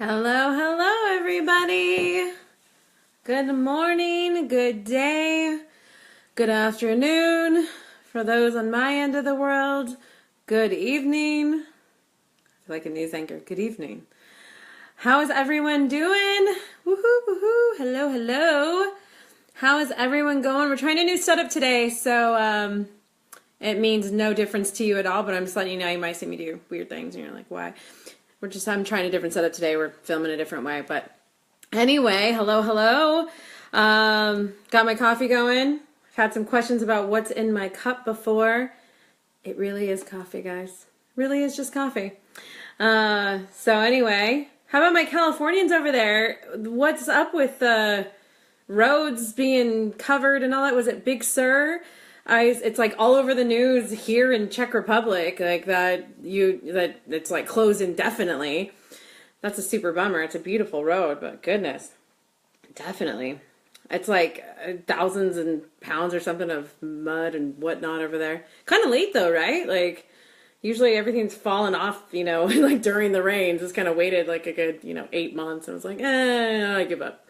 Hello, hello, everybody. Good morning, good day, good afternoon. For those on my end of the world, good evening. I feel like a news anchor. Good evening. How is everyone doing? Woohoo, woohoo. Hello, hello. How is everyone going? We're trying a new setup today, so it means no difference to you at all, but I'm just letting you know you might see me do weird things, and you're like, why? I'm trying a different setup today. We're filming a different way, but anyway, hello, hello. Got my coffee going. I've had some questions about what's in my cup before. It really is coffee, guys. Really is just coffee. So anyway, how about my Californians over there? What's up with the roads being covered and all that? Was it Big Sur? It's like all over the news here in Czech Republic, like that it's like closed indefinitely. That's a super bummer. It's a beautiful road, but goodness, definitely. It's like thousands and pounds or something of mud and whatnot over there. Kind of late though, right? Like usually everything's fallen off, like during the rains. It's kind of waited like a good, 8 months. And I was like, I give up.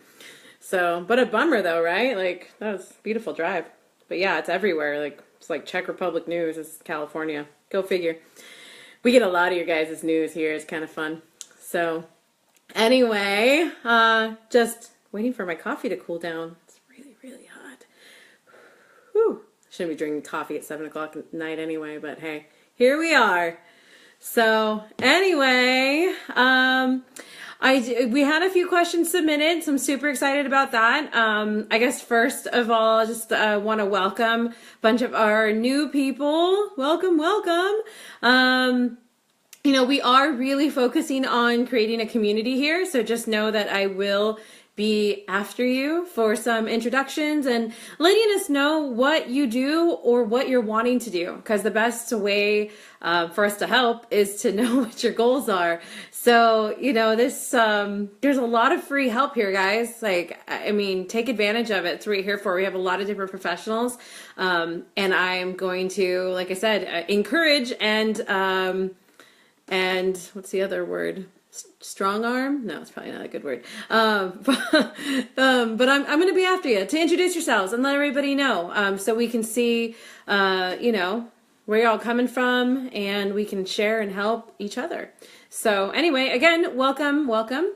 So, but a bummer though, right? Like that was a beautiful drive. But yeah, it's everywhere. Like it's like Czech Republic news. It's California. Go figure. We get a lot of your guys' news here. It's kind of fun. So anyway, just waiting for my coffee to cool down. It's really, really hot. Whew. Shouldn't be drinking coffee at 7 o'clock at night anyway, but hey, here we are. So anyway, we had a few questions submitted, so I'm super excited about that. I guess first of all, just want to welcome a bunch of our new people. Welcome, welcome. We are really focusing on creating a community here, so just know that I will be after you for some introductions and letting us know what you do or what you're wanting to do, because the best way for us to help is to know what your goals are. So, there's a lot of free help here, guys. Like, take advantage of it. It's what we're here for. We have a lot of different professionals, and I'm going to, like I said, encourage and what's the other word? Strong arm? No, it's probably not a good word. But I'm going to be after you to introduce yourselves and let everybody know, so we can see, where you're all coming from, and we can share and help each other. So anyway, again, welcome, welcome.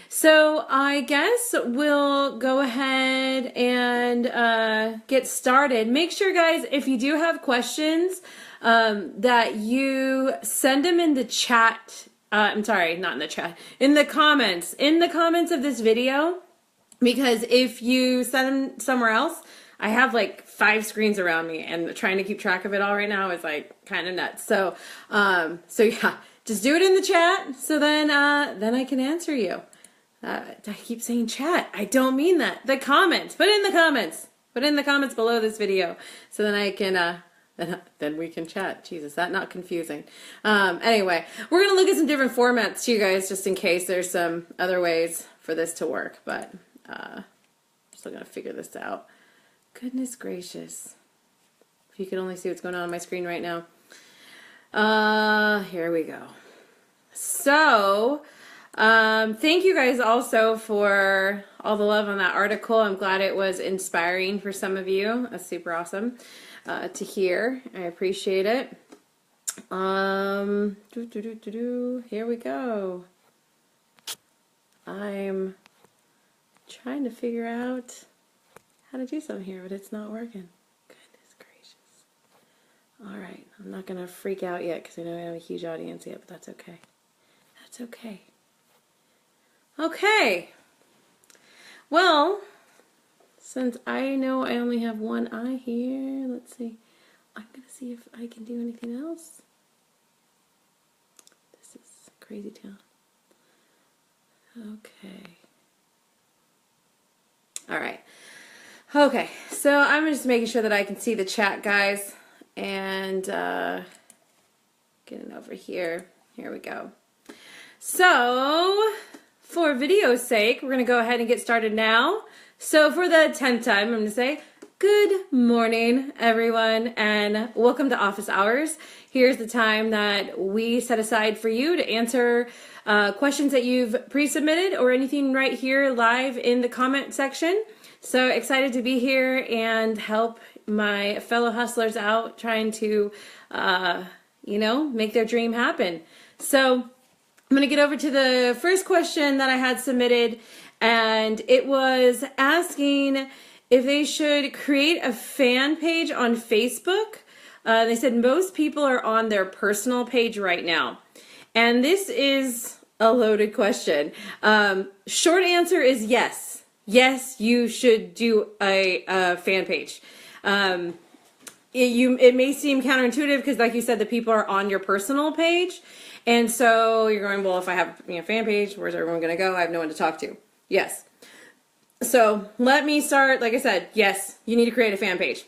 So I guess we'll go ahead and get started. Make sure, guys, if you do have questions, that you send them in the chat. I'm sorry, not in the chat, in the comments of this video, because if you send them somewhere else, I have like 5 screens around me, and trying to keep track of it all right now is like kind of nuts. So yeah, just do it in the chat, so then I can answer you. I keep saying chat. I don't mean that. The comments. Put in the comments below this video, so then I can then we can chat. Jesus, that not confusing. Anyway, we're going to look at some different formats too, guys, just in case there's some other ways for this to work, but I'm still going to figure this out. Goodness gracious. If you could only see what's going on my screen right now. Here we go. So, thank you guys also for all the love on that article. I'm glad it was inspiring for some of you. That's super awesome to hear. I appreciate it. Here we go. I'm trying to figure out how to do something here, but it's not working. Goodness gracious. All right. I'm not going to freak out yet because I know I have a huge audience yet, but that's okay. That's okay. Okay. Well, since I know I only have one eye here, let's see. I'm going to see if I can do anything else. This is crazy town. Okay. All right. Okay, so I'm just making sure that I can see the chat, guys, and getting over here. Here we go. So, for video's sake, we're going to go ahead and get started now. So for the 10th time, I'm going to say, Good morning, everyone, and welcome to Office Hours. Here's the time that we set aside for you to answer questions that you've pre-submitted or anything right here live in the comment section. So excited to be here and help my fellow hustlers out trying to, make their dream happen. So I'm going to get over to the first question that I had submitted, and it was asking if they should create a fan page on Facebook. They said most people are on their personal page right now. And this is a loaded question. Short answer is yes. Yes, you should do a fan page. It may seem counterintuitive because, like you said, the people are on your personal page. And so you're going, well, if I have a fan page, where's everyone going to go? I have no one to talk to. Yes. So let me start, like I said, yes, you need to create a fan page.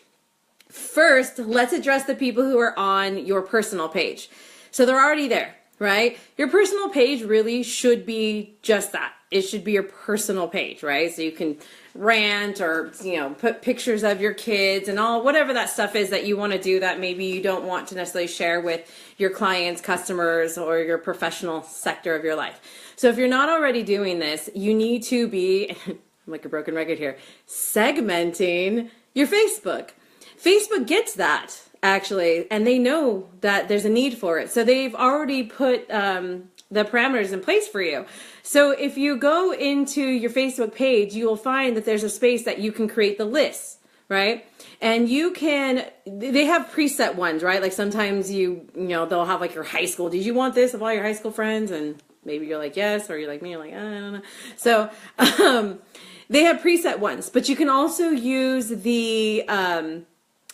First, let's address the people who are on your personal page. So they're already there, right? Your personal page really should be just that. It should be your personal page, right? So you can rant or, put pictures of your kids and all, whatever that stuff is that you want to do that maybe you don't want to necessarily share with your clients, customers, or your professional sector of your life. So if you're not already doing this, you need to be... I'm like a broken record here, segmenting your Facebook. Facebook gets that, actually, and they know that there's a need for it. So they've already put the parameters in place for you. So if you go into your Facebook page, you will find that there's a space that you can create the lists, right? And they have preset ones, right? Like sometimes they'll have like your high school. Did you want this of all your high school friends? And maybe you're like, yes, or you're like me, you're like, I don't know. So, they have preset ones, but you can also use you can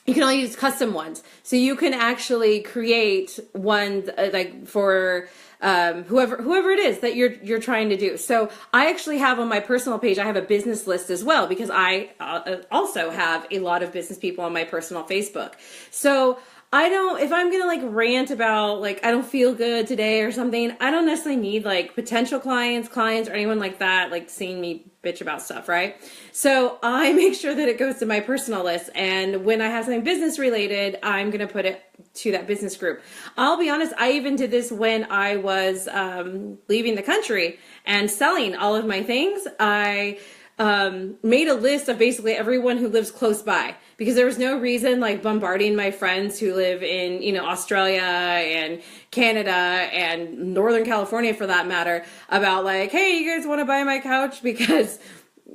all use custom ones. So you can actually create one like for whoever it is that you're trying to do. So I actually have on my personal page, I have a business list as well because I also have a lot of business people on my personal Facebook. So if I'm going to like rant about like, I don't feel good today or something, I don't necessarily need like potential clients or anyone like that, like seeing me bitch about stuff, right? So I make sure that it goes to my personal list. And when I have something business related, I'm going to put it to that business group. I'll be honest, I even did this when I was leaving the country and selling all of my things. I made a list of basically everyone who lives close by because there was no reason like bombarding my friends who live in, Australia and Canada and Northern California for that matter about like, hey, you guys want to buy my couch? Because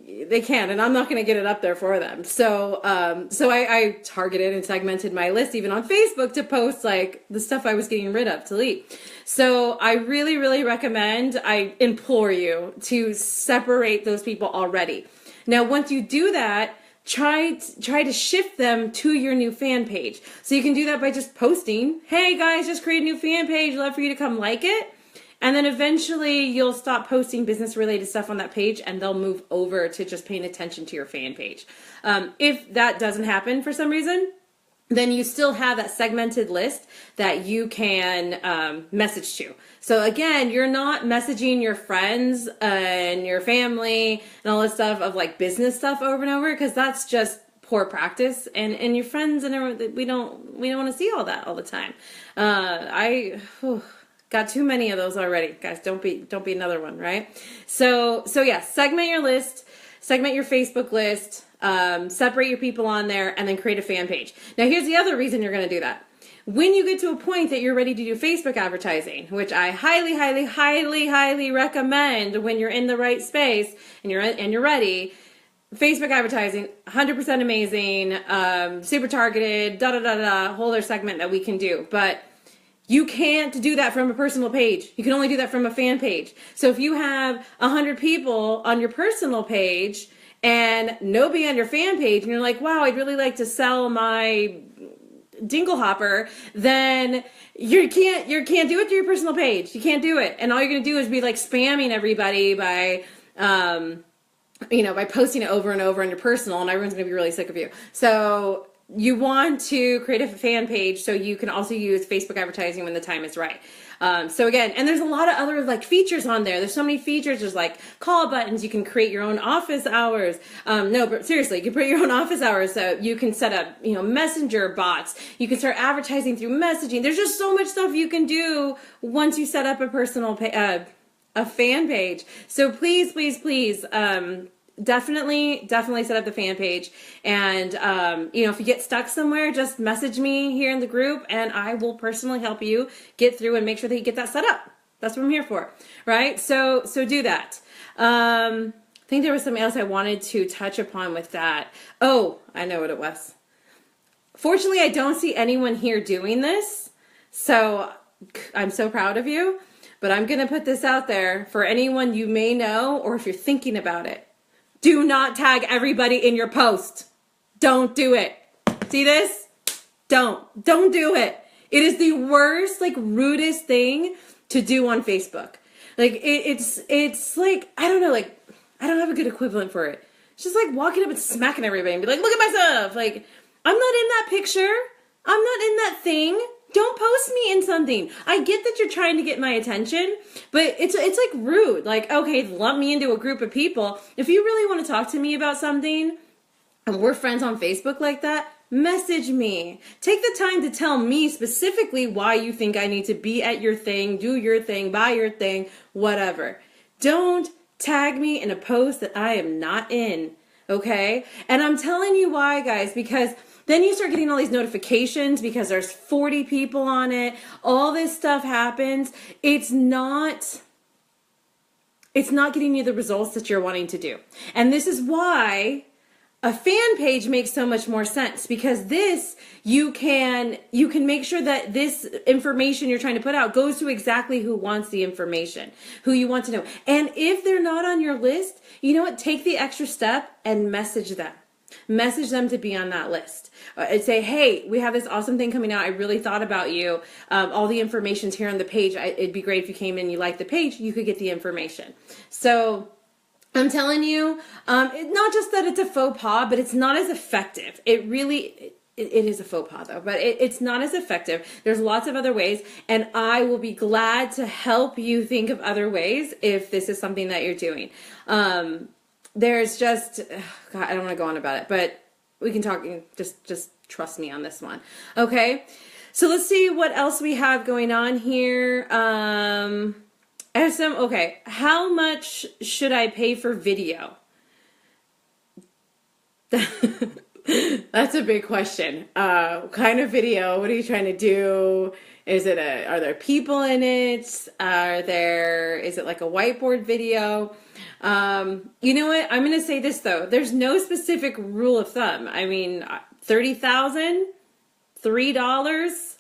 they can, and I'm not going to get it up there for them. So I targeted and segmented my list even on Facebook to post like the stuff I was getting rid of to delete. So I really, really recommend, I implore you to separate those people already. Now, once you do that, try to shift them to your new fan page. So you can do that by just posting, hey guys, just create a new fan page. Love for you to come like it. And then eventually you'll stop posting business related stuff on that page and they'll move over to just paying attention to your fan page. If that doesn't happen for some reason, then you still have that segmented list that you can message to. So again, you're not messaging your friends and your family and all this stuff of like business stuff over and over because that's just poor practice. And your friends and everyone, we don't want to see all that all the time. Got too many of those already, guys. Don't be another one, right? So yeah, segment your list, segment your Facebook list, separate your people on there, and then create a fan page. Now, here's the other reason you're going to do that. When you get to a point that you're ready to do Facebook advertising, which I highly, highly, highly, highly recommend when you're in the right space and you're ready. Facebook advertising, 100% amazing, super targeted, whole other segment that we can do, but you can't do that from a personal page. You can only do that from a fan page. So if you have 100 people on your personal page and nobody on your fan page, and you're like, wow, I'd really like to sell my dingle hopper, then you can't do it to your personal page. You can't do it. And all you're going to do is be like spamming everybody by, by posting it over and over on your personal, and everyone's going to be really sick of you. So you want to create a fan page so you can also use Facebook advertising when the time is right. So again, and there's a lot of other like features on there. There's so many features. There's like call buttons. You can create your own office hours. No, but seriously, you can create your own office hours. So you can set up, you know, messenger bots. You can start advertising through messaging. There's just so much stuff you can do once you set up a personal a fan page. So please, please, please, definitely set up the fan page. And, you know, if you get stuck somewhere, just message me here in the group and I will personally help you get through and make sure that you get that set up. That's what I'm here for, right? So do that. I think there was something else I wanted to touch upon with that. Oh, I know what it was. Fortunately, I don't see anyone here doing this. So I'm so proud of you. But I'm going to put this out there for anyone you may know, or if you're thinking about it. Do not tag everybody in your post. Don't do it. See this? Don't do it. It is the worst, like, rudest thing to do on Facebook. Like, it's like, I don't know, like, I don't have a good equivalent for it. It's just like walking up and smacking everybody and be like, look at myself. Like, I'm not in that picture. I'm not in that thing. Don't post me in something. I get that you're trying to get my attention, but it's like rude. Like, okay, lump me into a group of people. If you really want to talk to me about something and we're friends on Facebook like that, message me. Take the time to tell me specifically why you think I need to be at your thing, do your thing, buy your thing, whatever. Don't tag me in a post that I am not in, okay? And I'm telling you why, guys, because then you start getting all these notifications because there's 40 people on it. All this stuff happens. It's not getting you the results that you're wanting to do. And this is why a fan page makes so much more sense, because this, you can make sure that this information you're trying to put out goes to exactly who wants the information, who you want to know. And if they're not on your list, you know what? Take the extra step and message them. Message them to be on that list. And say, hey, we have this awesome thing coming out. I really thought about you. All the information's here on the page. It'd be great if you came in and you liked the page. You could get the information. So I'm telling you, not just that it's a faux pas, but it's not as effective. It really... It is a faux pas though, but it's not as effective. There's lots of other ways, and I will be glad to help you think of other ways if this is something that you're doing. There's just, God, I don't want to go on about it, but we can talk, just trust me on this one. Okay. So let's see what else we have going on here. I have some, okay. How much should I pay for video? That's a big question. What kind of video? What are you trying to do? Is it are there people in it? Is it like a whiteboard video? You know what? I'm going to say this though. There's no specific rule of thumb. I mean, 30,000, $3.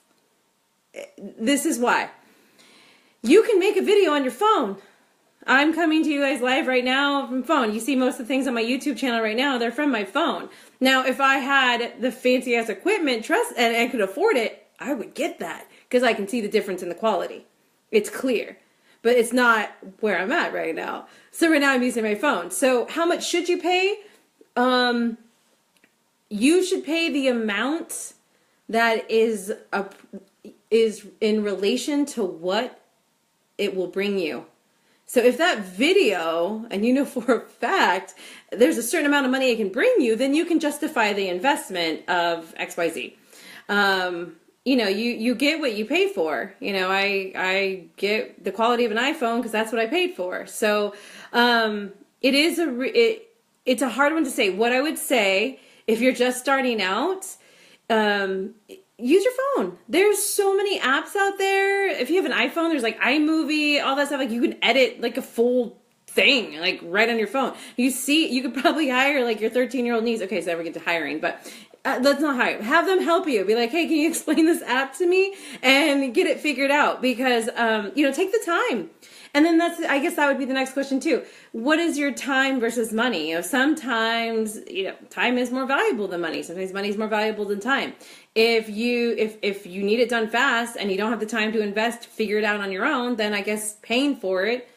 This is why. You can make a video on your phone. I'm coming to you guys live right now from phone. You see most of the things on my YouTube channel right now, they're from my phone. Now, if I had the fancy ass equipment, and I could afford it, I would get that because I can see the difference in the quality. It's clear, but it's not where I'm at right now. So right now I'm using my phone. So how much should you pay? You should pay the amount that is in relation to what it will bring you. So if that video, and you know for a fact, there's a certain amount of money it can bring you, then you can justify the investment of XYZ. You know, you get what you pay for. You know, I get the quality of an iPhone because that's what I paid for. So it's a hard one to say. What I would say, if you're just starting out, use your phone. There's so many apps out there. If you have an iPhone, there's like iMovie, all that stuff. Like you can edit like a full thing, like right on your phone. You could probably hire like your 13-year-old niece. Okay, so never get to hiring, but let's not hire. Have them help you. Be like, hey, can you explain this app to me and get it figured out? Because, you know, take the time. And then I guess that would be the next question too. What is your time versus money? You know, sometimes, you know, time is more valuable than money. Sometimes money is more valuable than time. If you need it done fast and you don't have the time to invest, figure it out on your own, then I guess paying for it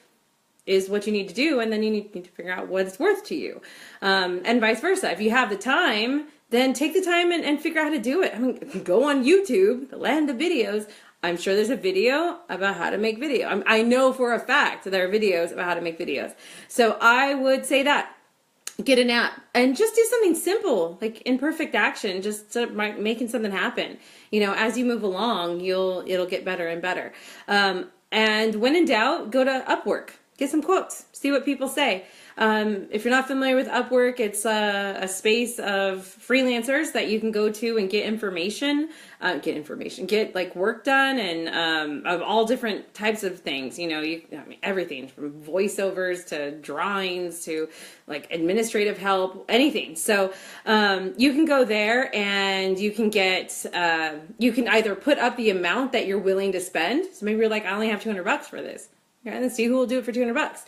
is what you need to do. And then you need to figure out what it's worth to you. And vice versa. If you have the time, then take the time and figure out how to do it. I mean, go on YouTube, the land of videos. I'm sure there's a video about how to make video. I know for a fact there are videos about how to make videos. So I would say that. Get an app and just do something simple, like imperfect action, just making something happen. You know, as you move along, it'll get better and better. And when in doubt, go to Upwork, get some quotes, see what people say. If you're not familiar with Upwork, it's a space of freelancers that you can go to and get information, get like work done, and of all different types of things. You know, everything from voiceovers to drawings to like administrative help, anything. So you can go there and you can you can either put up the amount that you're willing to spend. So maybe you're like, I only have $200 for this. Okay, and see who will do it for $200.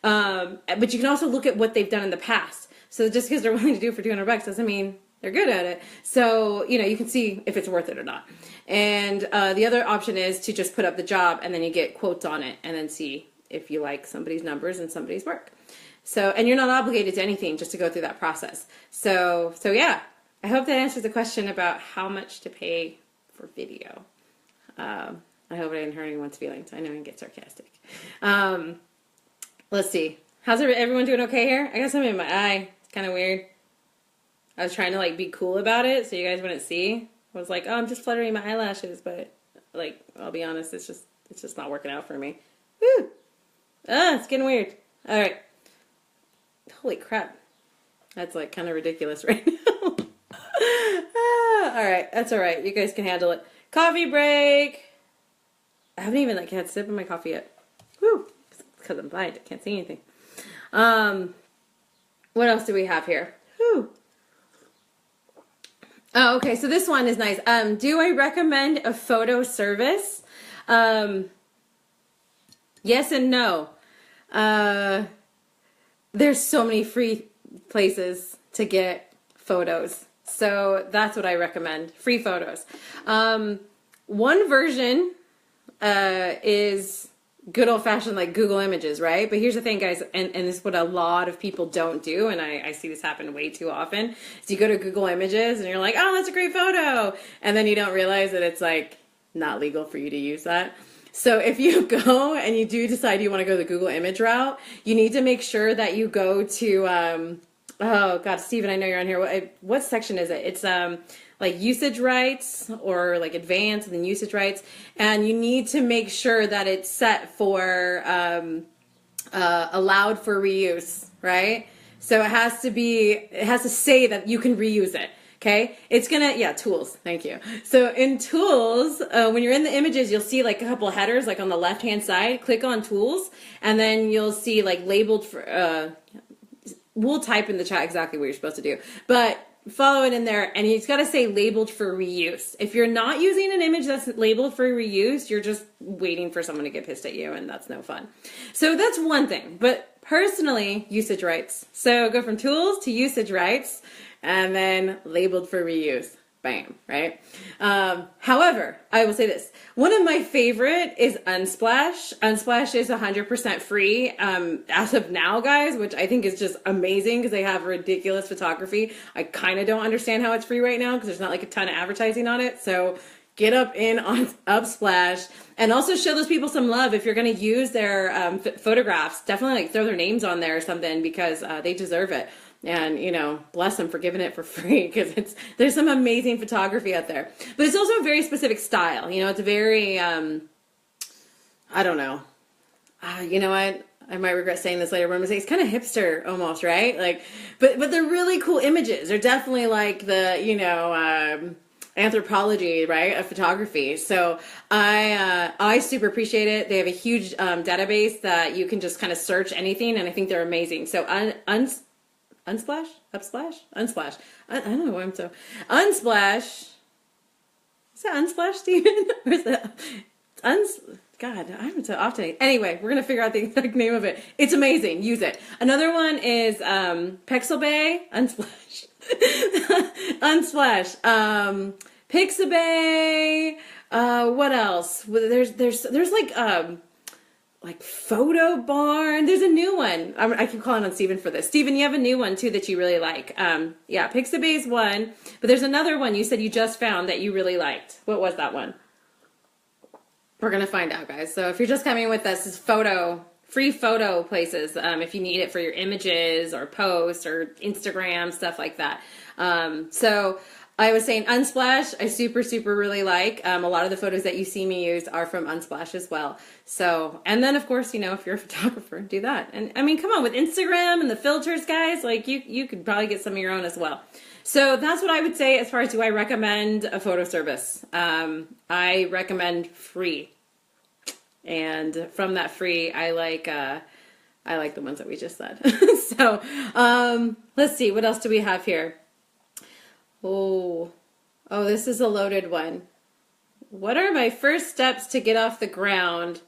But you can also look at what they've done in the past. So just because they're willing to do it for $200 doesn't mean they're good at it. So, you know, you can see if it's worth it or not. And the other option is to just put up the job and then you get quotes on it and then see if you like somebody's numbers and somebody's work. So, and you're not obligated to anything just to go through that process. So yeah, I hope that answers the question about how much to pay for video. I hope I didn't hurt anyone's feelings. I know I can get sarcastic. Let's see. How's everyone doing okay here? I got something in my eye. It's kind of weird. I was trying to like be cool about it so you guys wouldn't see. I was like, oh, I'm just fluttering my eyelashes, but like, I'll be honest, it's just not working out for me. Woo! Ah, it's getting weird. All right. Holy crap. That's like kind of ridiculous right now. All right. That's all right. You guys can handle it. Coffee break. I haven't even had a sip of my coffee yet. Woo! Because I'm blind. I can't see anything. What else do we have here? Whew. Oh, okay. So this one is nice. Do I recommend a photo service? Yes and no. There's so many free places to get photos. So that's what I recommend. Free photos. One version is good old-fashioned like Google Images, right? But here's the thing, guys, and this is what a lot of people don't do, and I see this happen way too often, is you go to Google Images and you're like, oh, that's a great photo, and then you don't realize that it's like not legal for you to use that. So if you go and you do decide you want to go the Google image route, you need to make sure that you go to, oh God, Steven, I know you're on here. What section is it? It's like usage rights or like advanced and then usage rights. And you need to make sure that it's set for allowed for reuse, right? So it has to say that you can reuse it. Okay, it's gonna, tools, thank you. So in tools, when you're in the images, you'll see like a couple of headers, like on the left-hand side, click on tools, and then you'll see like labeled for, we'll type in the chat exactly what you're supposed to do, but follow it in there, and it's gotta say labeled for reuse. If you're not using an image that's labeled for reuse, you're just waiting for someone to get pissed at you, and that's no fun. So that's one thing, but personally, usage rights. So go from tools to usage rights, and then labeled for reuse. Bam, right? However, I will say this. One of my favorite is Unsplash. Unsplash is 100% free as of now, guys, which I think is just amazing because they have ridiculous photography. I kind of don't understand how it's free right now because there's not like a ton of advertising on it. So get up in on Upsplash and also show those people some love. If you're going to use their photographs, definitely like throw their names on there or something because they deserve it. And, you know, bless them for giving it for free because there's some amazing photography out there. But it's also a very specific style. You know, it's very, I don't know. You know what? I might regret saying this later, but I'm going to say it's kind of hipster almost, right? Like, but they're really cool images. They're definitely like the, you know, anthropology, right, of photography. So I super appreciate it. They have a huge database that you can just kind of search anything, and I think they're amazing. So Unsplash? Upsplash? Unsplash. I don't know why I'm so... Unsplash. Is that Unsplash, Steven? Or is that... God, I'm so off today. Anyway, we're going to figure out the exact name of it. It's amazing. Use it. Another one is Pixabay. Unsplash. Unsplash. Pixabay. What else? There's like Photo Barn. There's a new one. I keep calling on Steven for this. Steven, you have a new one too that you really like. Yeah, Pixabay's one, but there's another one you said you just found that you really liked. What was that one? We're going to find out, guys. So if you're just coming with us, this free photo places, if you need it for your images or posts or Instagram, stuff like that. So I was saying Unsplash, I super, super really like. A lot of the photos that you see me use are from Unsplash as well. So, and then of course, if you're a photographer, do that. And I mean, come on, with Instagram and the filters, guys, like you could probably get some of your own as well. So that's what I would say as far as do I recommend a photo service. I recommend free. And from that free, I like the ones that we just said. So let's see, what else do we have here? Oh, this is a loaded one. What are my first steps to get off the ground?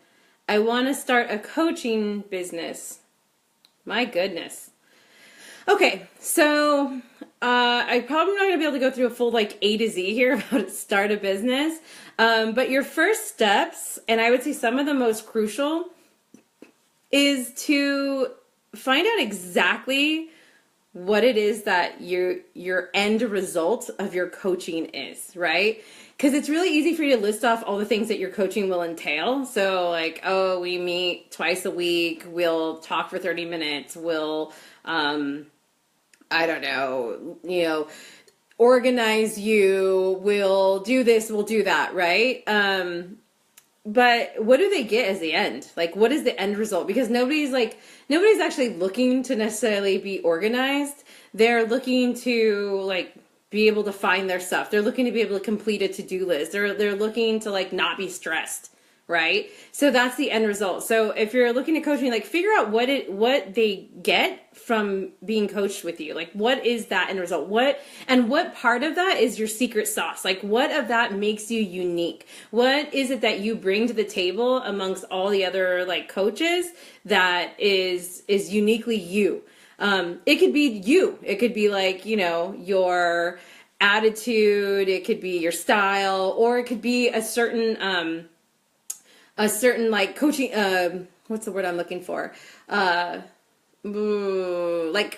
I want to start a coaching business. My goodness. Okay, so I'm probably not going to be able to go through a full A to Z here about how to start a business. But your first steps, and I would say some of the most crucial, is to find out exactly what it is that your end result of your coaching is, right? Because it's really easy for you to list off all the things that your coaching will entail. So we meet twice a week, we'll talk for 30 minutes, we'll organize you, we'll do this, we'll do that, right? But what do they get as the end? What is the end result? Because nobody's actually looking to necessarily be organized. They're looking to be able to find their stuff. They're looking to be able to complete a to-do list. They're looking to not be stressed. Right? So that's the end result. So if you're looking at coaching, figure out what they get from being coached with you. What is that end result? What part of that is your secret sauce? What of that makes you unique? What is it that you bring to the table amongst all the other coaches that is uniquely you? It could be you. It could be your attitude. It could be your style, or it could be a certain coaching, what's the word I'm looking for?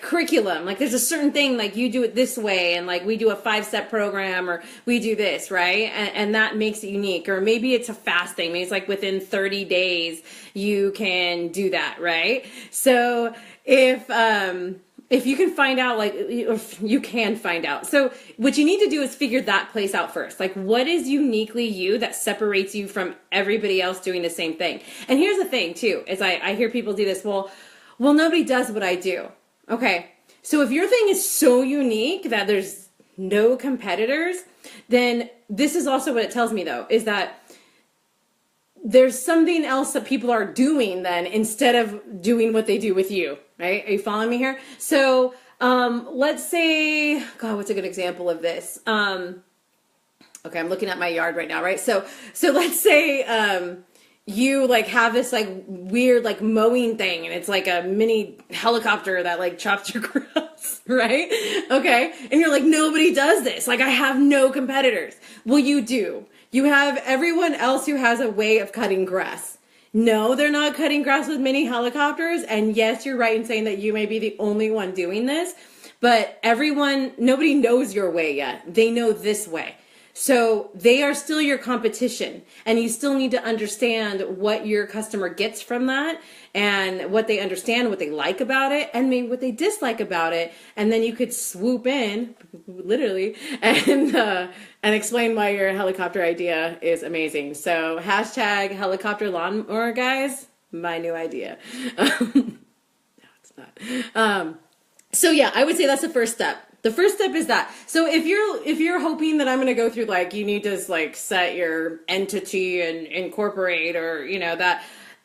Curriculum. There's a certain thing, you do it this way, and we do a 5-step program, or we do this, right? And that makes it unique. Or maybe it's a fast thing. Maybe it's within 30 days you can do that, right? So if you can find out, if you can find out. So what you need to do is figure that place out first. What is uniquely you that separates you from everybody else doing the same thing? And here's the thing too, is I hear people do this, well, nobody does what I do. Okay. So if your thing is so unique that there's no competitors, then this is also what it tells me though, is that there's something else that people are doing then instead of doing what they do with you, right? Are you following me here? So let's say, God, what's a good example of this? Okay, I'm looking at my yard right now, right? So let's say you have this weird mowing thing, and it's a mini helicopter that chops your grass, right? Okay, and you're nobody does this. I have no competitors. Well, you do. You have everyone else who has a way of cutting grass. No, they're not cutting grass with mini helicopters. And yes, you're right in saying that you may be the only one doing this, but nobody knows your way yet. They know this way. So they are still your competition, and you still need to understand what your customer gets from that, and what they understand, what they like about it, and maybe what they dislike about it. And then you could swoop in, literally, and explain why your helicopter idea is amazing. So hashtag helicopter lawnmower, guys, my new idea. No, it's not. So yeah, I would say that's the first step. The first step is that. So if you're hoping that I'm going to go through you need to set your entity and incorporate, or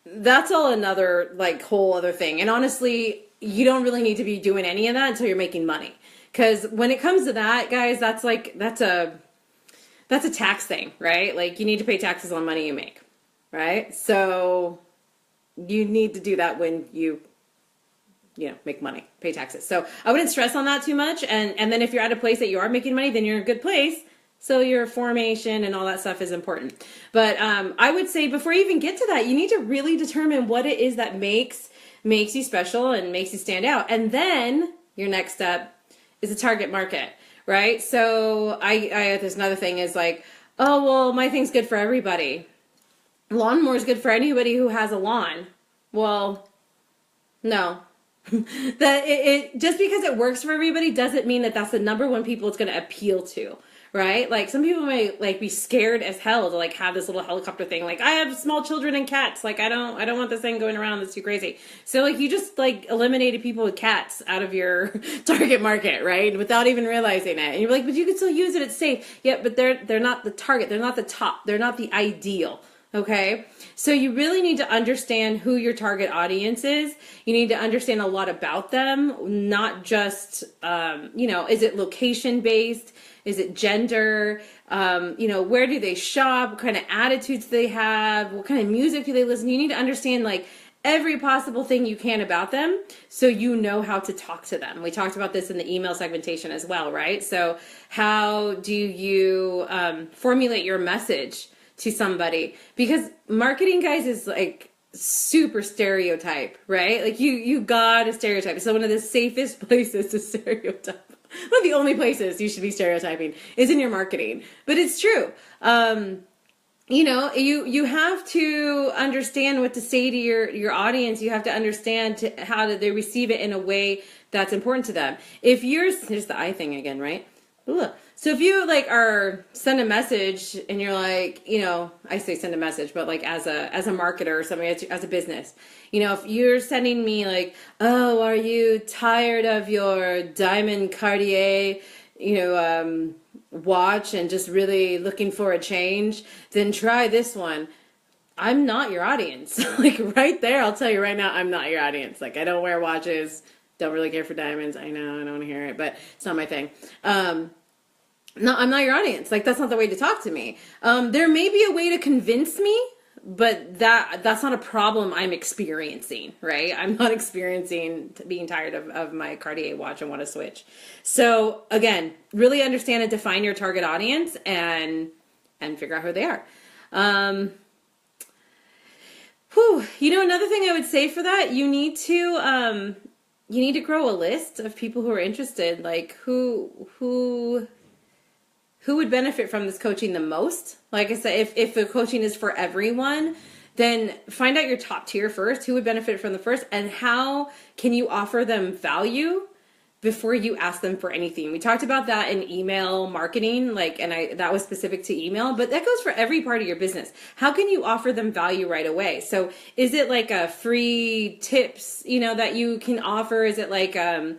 that's all another whole other thing. And honestly, you don't really need to be doing any of that until you're making money. Because when it comes to that, guys, that's a tax thing, right? You need to pay taxes on money you make, right? So you need to do that when you make money, pay taxes. So I wouldn't stress on that too much. And then if you're at a place that you are making money, then you're in a good place. So your formation and all that stuff is important. But I would say before you even get to that, you need to really determine what it is that makes you special and makes you stand out. And then your next step is the target market, right? So I there's another thing is oh, well, my thing's good for everybody. lawnmower is good for anybody who has a lawn. Well, no. That it just because it works for everybody doesn't mean that that's the number one people it's going to appeal to, right? Like some people may like be scared as hell to like have this little helicopter thing. Like I have small children and cats. Like I don't want this thing going around. That's too crazy. So like you just like eliminated people with cats out of your target market, right? Without even realizing it. And you're like, but you can still use it. It's safe. Yeah, but they're not the target. They're not the top. They're not the ideal. Okay, so you really need to understand who your target audience is. You need to understand a lot about them, not just, is it location based? Is it gender? Where do they shop? What kind of attitudes do they have? What kind of music do they listen to? You need to understand like every possible thing you can about them so you know how to talk to them. We talked about this in the email segmentation as well, right? So how do you formulate your message to somebody? Because marketing, guys, is like super stereotype, right? Like you gotta stereotype. It's one of the safest places to stereotype. One of the only places you should be stereotyping is in your marketing. But it's true. You have to understand what to say to your audience. You have to understand how they receive it in a way that's important to them. If there's the I thing again, right? Ugh. So if you like send a message and you're like, I say send a message, but like as a marketer or something, as a business, if you're sending me like, oh, are you tired of your diamond Cartier, watch and just really looking for a change, then try this one. I'm not your audience. Like right there, I'll tell you right now, I'm not your audience. Like I don't wear watches, don't really care for diamonds. I know, I don't want to hear it, but it's not my thing. No, I'm not your audience. Like that's not the way to talk to me. There may be a way to convince me, but that's not a problem I'm experiencing, right? I'm not experiencing being tired of my Cartier watch and want to switch. So again, really understand and define your target audience and figure out who they are. Another thing I would say for that, you need to grow a list of people who are interested, like who would benefit from this coaching the most. Like I said, if the coaching is for everyone, then find out your top tier first, who would benefit from the first, and how can you offer them value before you ask them for anything. We talked about that in email marketing, that was specific to email, but that goes for every part of your business. How can you offer them value right away? So is it like a free tips, that you can offer? Is it like, a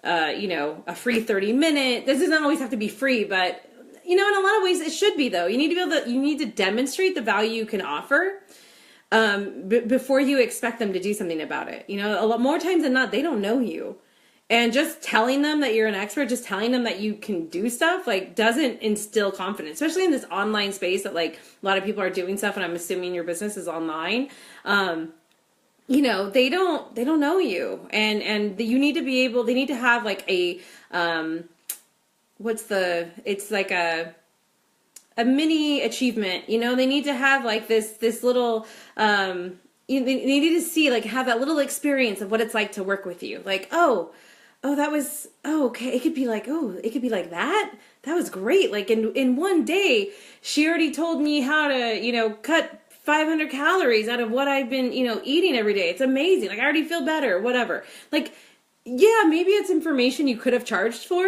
free 30-minute? This doesn't always have to be free, but in a lot of ways it should be though. You need to demonstrate the value you can offer before you expect them to do something about it. A lot more times than not, they don't know you. And just telling them that you're an expert, just telling them that you can do stuff, like doesn't instill confidence, especially in this online space that like a lot of people are doing stuff. And I'm assuming your business is online. They don't know you, and you need to be able, they need to have like a, it's like a mini achievement, they need to have like this little, they need to see, like have that little experience of what it's like to work with you. Like, okay. It could be like that. That was great. Like in one day, she already told me how to, cut 500 calories out of what I've been, eating every day. It's amazing. Like I already feel better, whatever. Like, yeah, maybe it's information you could have charged for,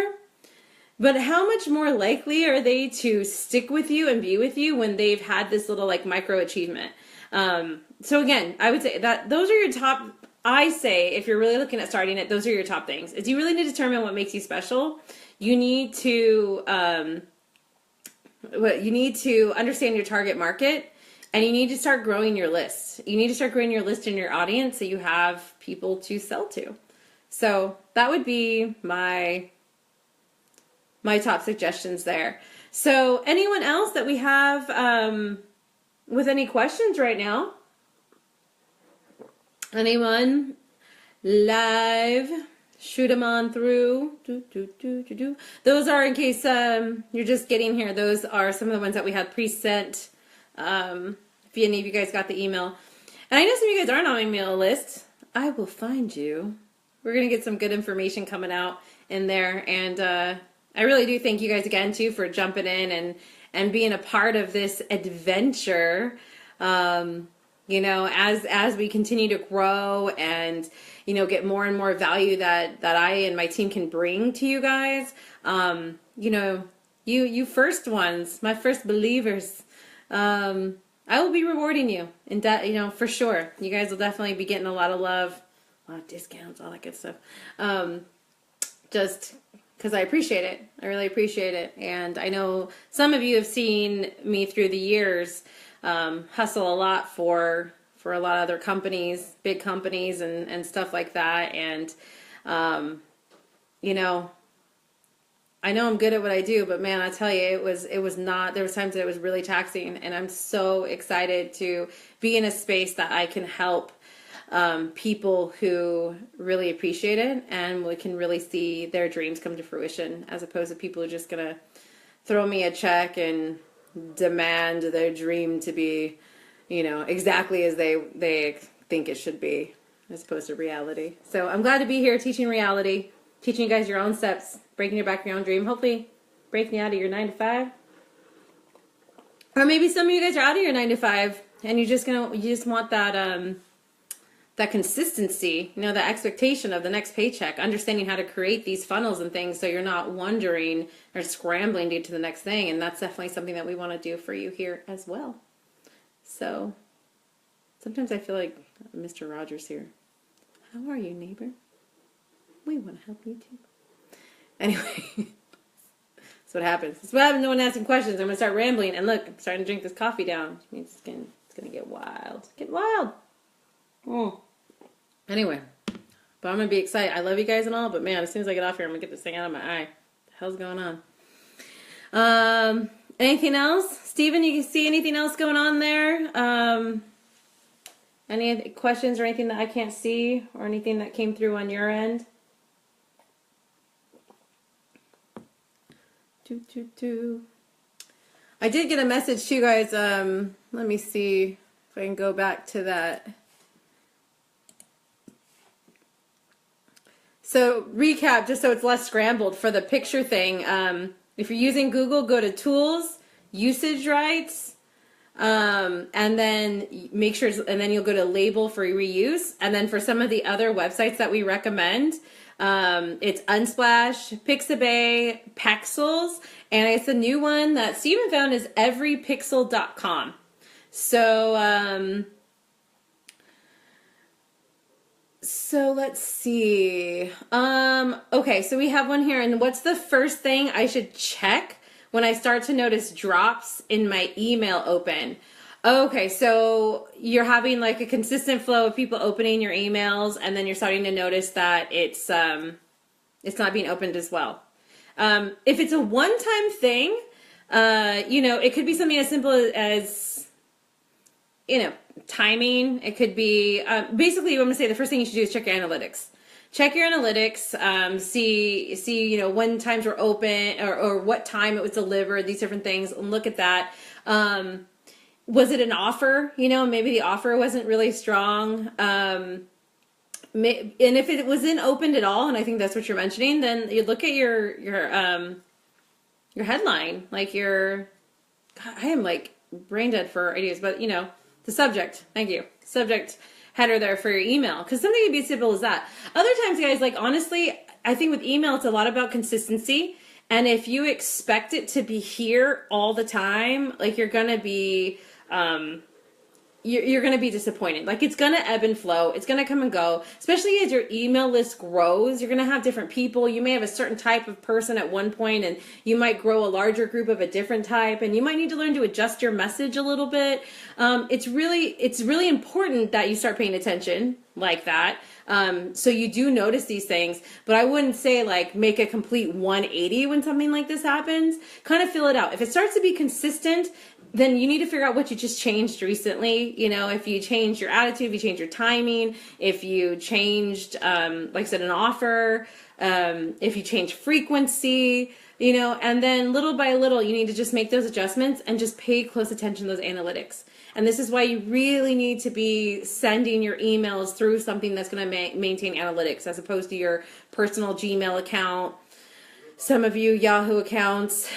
but how much more likely are they to stick with you and be with you when they've had this little like micro achievement? So again, I would say that those are your top, I say, if you're really looking at starting it, those are your top things. Is you really need to determine what makes you special. You need to, understand your target market, and you need to start growing your list. You need to start growing your list in your audience so you have people to sell to. So that would be my top suggestions there. So anyone else that we have with any questions right now? Anyone live? Shoot them on through. Those are, in case you're just getting here, those are some of the ones that we had pre-sent. If any of you guys got the email. And I know some of you guys aren't on my email list. I will find you. We're going to get some good information coming out in there. And I really do thank you guys again, too, for jumping in and being a part of this adventure. You know, as we continue to grow and, you know, get more and more value that I and my team can bring to you guys, you know, you first ones, my first believers, I will be rewarding you, and that, you know, for sure. You guys will definitely be getting a lot of love, a lot of discounts, all that good stuff. Just because I appreciate it. I really appreciate it. And I know some of you have seen me through the years hustle a lot for a lot of other companies, big companies and stuff like that. And, you know I'm good at what I do, but man, I tell you, it was not, there was times that it was really taxing, and I'm so excited to be in a space that I can help people who really appreciate it and we can really see their dreams come to fruition, as opposed to people who are just gonna throw me a check and demand their dream to be, you know, exactly as they think it should be, as opposed to reality. So I'm glad to be here teaching reality, teaching you guys your own steps, breaking your back your own dream, hopefully breaking you out of your 9 to 5. Or maybe some of you guys are out of your 9 to 5 and you just want that that consistency, you know, the expectation of the next paycheck, understanding how to create these funnels and things so you're not wondering or scrambling to get to the next thing. And that's definitely something that we want to do for you here as well. So sometimes I feel like Mr. Rogers here. How are you, neighbor? We want to help you too. Anyway, that's what happens. That's what happens when asking questions. I'm going to start rambling. And look, I'm starting to drink this coffee down. Which means it's going to get wild. Get wild. Oh. Anyway, but I'm going to be excited. I love you guys and all, but man, as soon as I get off here, I'm going to get this thing out of my eye. What the hell's going on? Anything else? Steven, you can see anything else going on there? Any questions or anything that I can't see or anything that came through on your end? I did get a message to you guys. Let me see if I can go back to that. So recap, just so it's less scrambled for the picture thing. If you're using Google, go to Tools, Usage Rights, and then make sure, and then you'll go to Label for reuse. And then for some of the other websites that we recommend, it's Unsplash, Pixabay, Pexels, and it's a new one that Steven found is everypixel.com. So let's see. Okay, so we have one here, and what's the first thing I should check when I start to notice drops in my email open? Okay, so you're having like a consistent flow of people opening your emails, and then you're starting to notice that it's not being opened as well. If it's a one-time thing, you know, it could be something as simple as, you know, timing. It could be, basically, I'm going to say the first thing you should do is check your analytics. Check your analytics, see, you know, when times were open or what time it was delivered, these different things, and look at that. Was it an offer? You know, maybe the offer wasn't really strong. And if it wasn't opened at all, and I think that's what you're mentioning, then you look at your headline, like God, I am like brain dead for ideas, but you know, the subject, thank you, subject header there for your email, because something can be as simple as that. Other times, guys, like honestly, I think with email, it's a lot about consistency, and if you expect it to be here all the time, like you're gonna be, you're going to be disappointed. Like it's going to ebb and flow. It's going to come and go, especially as your email list grows. You're going to have different people. You may have a certain type of person at one point, and you might grow a larger group of a different type, and you might need to learn to adjust your message a little bit. It's really important that you start paying attention like that. So you do notice these things, but I wouldn't say like make a complete 180 when something like this happens. Kind of feel it out. If it starts to be consistent, then you need to figure out what you just changed recently. You know, if you change your attitude, if you change your timing, if you changed, like I said, an offer, if you change frequency, you know, and then little by little, you need to just make those adjustments and just pay close attention to those analytics. And this is why you really need to be sending your emails through something that's going to maintain analytics as opposed to your personal Gmail account. Some of you Yahoo accounts,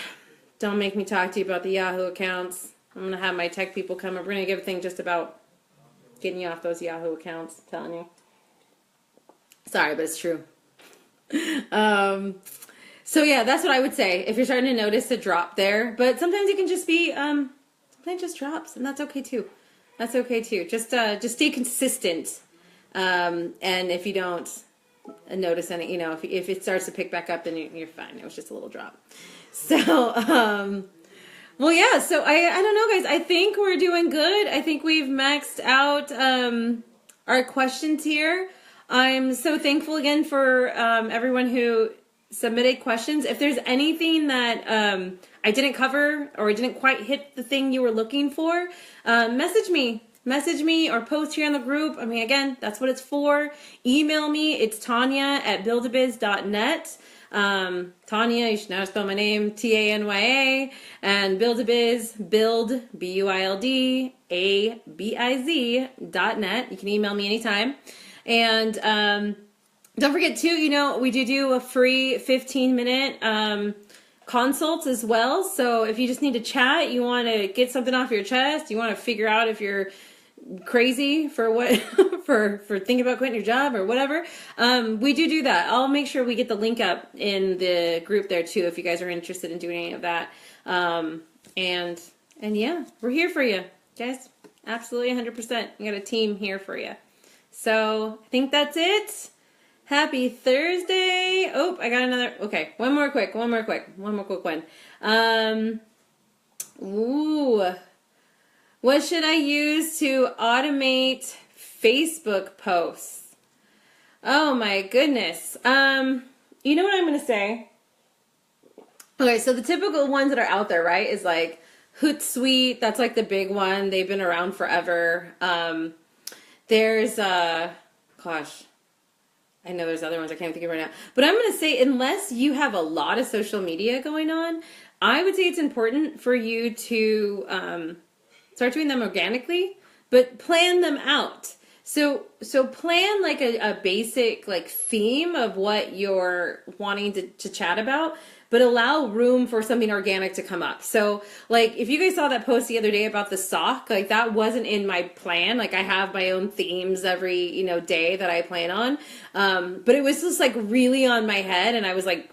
don't make me talk to you about the Yahoo accounts. I'm going to have my tech people come. We're going to give a thing just about getting you off those Yahoo accounts. I'm telling you. Sorry, but it's true. So yeah, that's what I would say. If you're starting to notice a drop there, but sometimes it can just be, sometimes it just drops, and that's okay too. That's okay too. Just stay consistent. And if you don't notice any, you know, if it starts to pick back up, then you're fine. It was just a little drop. So, well, yeah. So I don't know, guys. I think we're doing good. I think we've maxed out our questions here. I'm so thankful again for everyone who submitted questions. If there's anything that I didn't cover or I didn't quite hit the thing you were looking for, message me or post here in the group. I mean, again, that's what it's for. Email me. It's Tanya@buildabiz.net. Tanya, you should know how to spell my name, Tanya, and Buildabiz, build, BUILDABIZ.net. You can email me anytime. And don't forget too, you know, we do a free 15-minute consult as well. So if you just need to chat, you want to get something off your chest, you want to figure out if you're crazy for what for thinking about quitting your job or whatever, we do that. I'll make sure we get the link up in the group there too if you guys are interested in doing any of that. And yeah, we're here for you guys. Absolutely 100%. We got a team here for you. So I think that's it. Happy Thursday. Oh, I got another. Okay, one more quick one. What should I use to automate Facebook posts? Oh my goodness. You know what I'm going to say? Okay, so the typical ones that are out there, right, is like Hootsuite. That's like the big one. They've been around forever. There's, gosh, I know there's other ones I can't think of right now. But I'm going to say, unless you have a lot of social media going on, I would say it's important for you to start doing them organically, but plan them out. So plan like a basic like theme of what you're wanting to chat about, but allow room for something organic to come up. So like if you guys saw that post the other day about the sock, like that wasn't in my plan. Like I have my own themes every, you know, day that I plan on. But it was just like really on my head, and I was like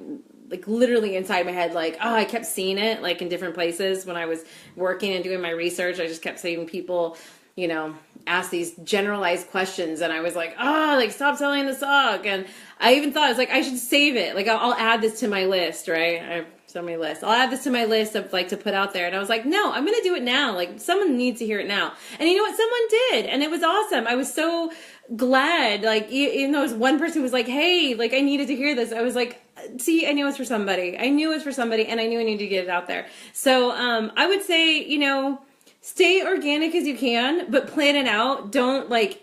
literally inside my head, like, oh, I kept seeing it like in different places when I was working and doing my research. I just kept seeing people, you know, ask these generalized questions, and I was like, oh, like stop selling the sock. And I even thought, I was like, I should save it. Like I'll add this to my list, right? I have so many lists. I'll add this to my list of like to put out there. And I was like, no, I'm going to do it now. Like someone needs to hear it now. And you know what? Someone did. And it was awesome. I was so glad. Like, even though it was one person who was like, hey, like I needed to hear this. I was like, see, I knew it was for somebody. And I knew I needed to get it out there. So, I would say, you know, stay organic as you can, but plan it out. Don't let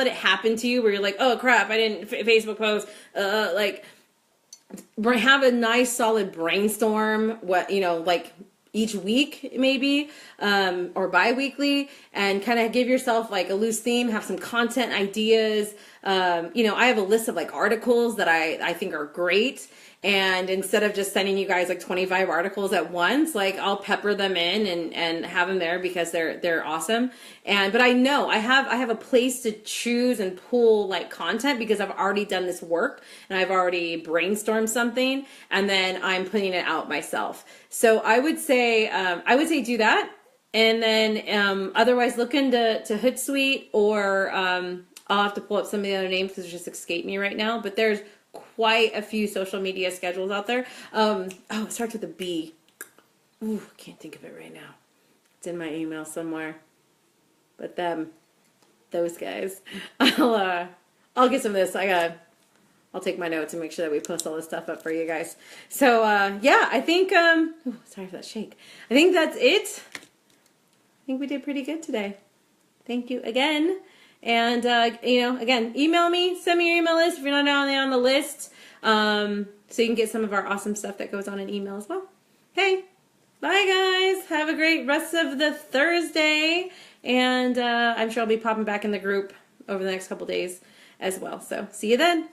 it happen to you where you're like, oh crap, I didn't Facebook post, like have a nice solid brainstorm, what, you know, like each week maybe, or bi-weekly, and kind of give yourself like a loose theme, have some content ideas. You know, I have a list of like articles that I think are great. And instead of just sending you guys like 25 articles at once, like I'll pepper them in and have them there because they're awesome. But I know I have a place to choose and pull like content because I've already done this work and I've already brainstormed something, and then I'm putting it out myself. So I would say do that. And then otherwise look into Hootsuite, or I'll have to pull up some of the other names because it just escaped me right now. But there's quite a few social media schedules out there. Oh, it starts with a B. Ooh, can't think of it right now. It's in my email somewhere. But those guys. I'll get some of this. I'll take my notes and make sure that we post all this stuff up for you guys. So yeah, I think ooh, sorry for that shake. I think that's it. I think we did pretty good today. Thank you again. And, you know, again, email me, send me your email list if you're not on the list, so you can get some of our awesome stuff that goes on in email as well. Hey, bye guys. Have a great rest of the Thursday. And I'm sure I'll be popping back in the group over the next couple days as well. So see you then.